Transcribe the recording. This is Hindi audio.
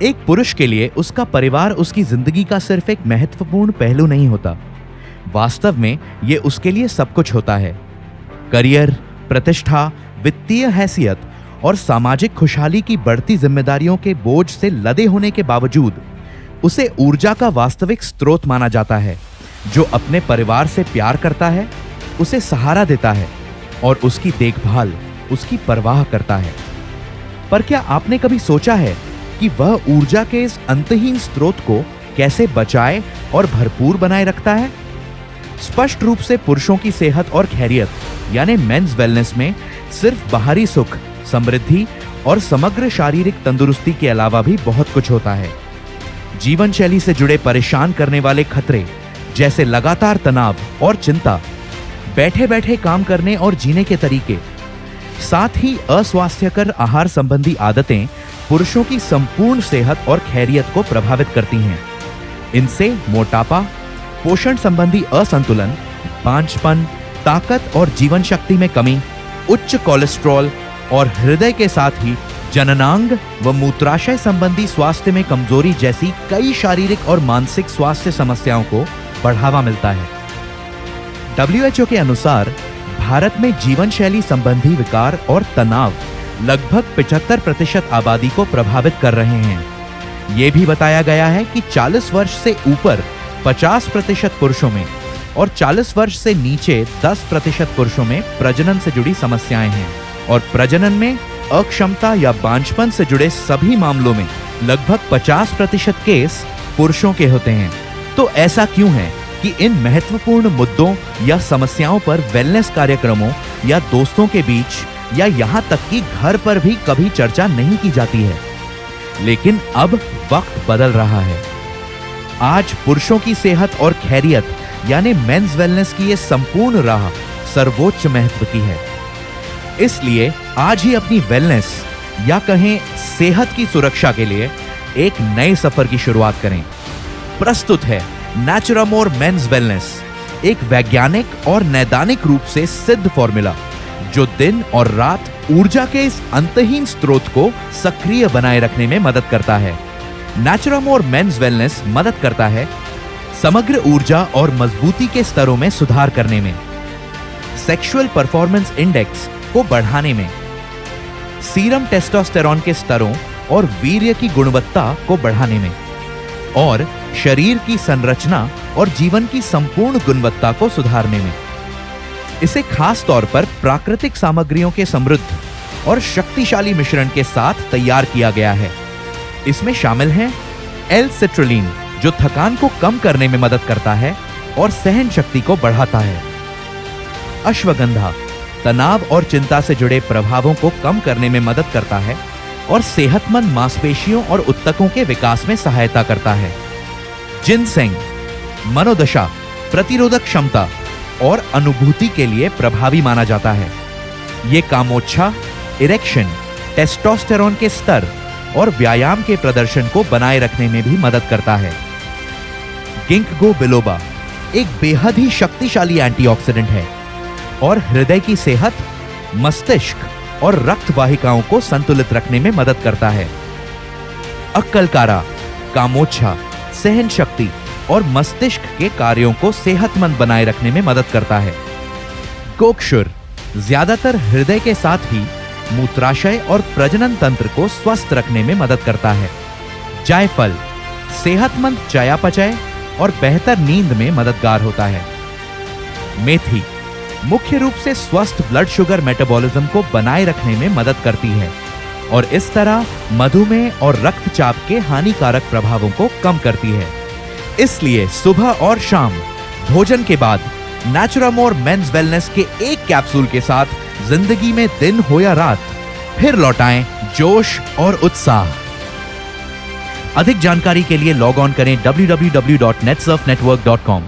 एक पुरुष के लिए उसका परिवार उसकी जिंदगी का सिर्फ एक महत्वपूर्ण पहलू नहीं होता। वास्तव में ये उसके लिए सब कुछ होता है। करियर, प्रतिष्ठा, वित्तीय हैसियत और सामाजिक खुशहाली की बढ़ती जिम्मेदारियों के बोझ से लदे होने के बावजूद उसे ऊर्जा का वास्तविक स्रोत माना जाता है, जो अपने परिवार से प्यार करता है, उसे सहारा देता है और उसकी देखभाल, उसकी परवाह करता है। पर क्या आपने कभी सोचा है कि वह ऊर्जा के इस अंतहीन स्रोत को कैसे बचाए और भरपूर बनाए रखता है? स्पष्ट रूप से पुरुषों की सेहत और खैरियत यानी मेंस वेलनेस में सिर्फ बाहरी सुख, समृद्धि और समग्र शारीरिक तंदुरुस्ती के अलावा भी बहुत कुछ होता है। जीवन शैली से जुड़े परेशान करने वाले खतरे जैसे लगातार तनाव और चिंता, बैठे बैठे काम करने और जीने के तरीके, साथ ही अस्वास्थ्यकर आहार संबंधी आदतें पुरुषों की संपूर्ण सेहत और खैरियत को प्रभावित करती हैं। इनसे मोटापा, पोषण संबंधी असंतुलन, बांझपन, ताकत और जीवन शक्ति में कमी, उच्च कोलेस्ट्रॉल और हृदय के साथ ही जननांग व मूत्राशय संबंधी स्वास्थ्य में कमजोरी जैसी कई शारीरिक और मानसिक स्वास्थ्य समस्याओं को बढ़ावा मिलता है। WHO के अनुसार भारत में जीवन शैली संबंधी विकार और तनाव लगभग 75% आबादी को प्रभावित कर रहे हैं। यह भी बताया गया है कि 40 वर्ष से ऊपर 50% पुरुषों में और 40 वर्ष से नीचे 10% पुरुषों में प्रजनन से जुड़ी समस्याएं हैं और प्रजनन में अक्षमता या बांझपन से जुड़े सभी मामलों में लगभग 50% केस पुरुषों के होते हैं। तो ऐसा क्यों है कि इन महत्वपूर्ण मुद्दों या समस्याओं पर वेलनेस कार्यक्रमों या दोस्तों के बीच या यहां तक कि घर पर भी कभी चर्चा नहीं की जाती है? लेकिन अब वक्त बदल रहा है। आज पुरुषों की सेहत और खैरियत यानी मेंस वेलनेस की ये संपूर्ण राह सर्वोच्च महत्व की है। इसलिए आज ही अपनी वेलनेस या कहें सेहत की सुरक्षा के लिए एक नए सफर की शुरुआत करें। प्रस्तुत है नेचुरामोर मेंस वेलनेस, एक वैज्ञानिक और नैदानिक रूप से सिद्ध फॉर्मूला जो दिन और रात ऊर्जा के इस अंतहीन स्रोत को सक्रिय बनाए रखने में मदद करता है। नेचुरामोर मेंस वेलनेस मदद करता है समग्र ऊर्जा और मजबूती के स्तरों में सुधार करने में, सेक्सुअल परफॉर्मेंस इंडेक्स को बढ़ाने में, सीरम टेस्टोस्टेरॉन के स्तरों और वीर्य की गुणवत्ता को बढ़ाने में और शरीर की संरचना और जीवन की संपूर्ण गुणवत्ता को सुधारने में। इसे खास तौर पर प्राकृतिक सामग्रियों के समृद्ध और शक्तिशाली मिश्रण के साथ तैयार किया गया है। इसमें शामिल हैं L-citrulline, जो थकान को कम करने में मदद करता है और सहन शक्ति को बढ़ाता है। अश्वगंधा तनाव और चिंता से जुड़े प्रभावों को कम करने में मदद करता है और सेहतमंद मांसपेशियों और ऊतकों के विकास में सहायता करता है। जिनसेंग मनोदशा, प्रतिरोधक क्षमता और अनुभूति के लिए प्रभावी माना जाता है। ये कामोच्छा, इरेक्शन, टेस्टोस्टेरॉन के स्तर और व्यायाम के प्रदर्शन को बनाए रखने में भी मदद करता है। गिंको बिलोबा एक बेहद ही शक्तिशाली एंटीऑक्सीडेंट है और हृदय की सेहत, मस्तिष्क और रक्त वाहिकाओं को संतुलित रखने में मदद करता है। अक्कलकारा कामोच्छा, सहन शक्ति और मस्तिष्क के कार्यों को सेहतमंद बनाए रखने में मदद करता है। कोकशुर ज्यादातर हृदय के साथ ही मूत्राशय और प्रजनन तंत्र को स्वस्थ रखने में मदद करता है। जायफल सेहतमंद चयापचय और बेहतर नींद में मददगार होता है। मेथी मुख्य रूप से स्वस्थ ब्लड शुगर मेटाबॉलिज्म को बनाए रखने में मदद करती है और इस तरह मधुमेह और रक्तचाप के हानिकारक प्रभावों को कम करती है। इसलिए सुबह और शाम भोजन के बाद नेचुरामोर मेंस वेलनेस के एक कैप्सूल के साथ जिंदगी में दिन हो या रात फिर लौटाएं जोश और उत्साह। अधिक जानकारी के लिए लॉग ऑन करें www.netsurfnetwork.com।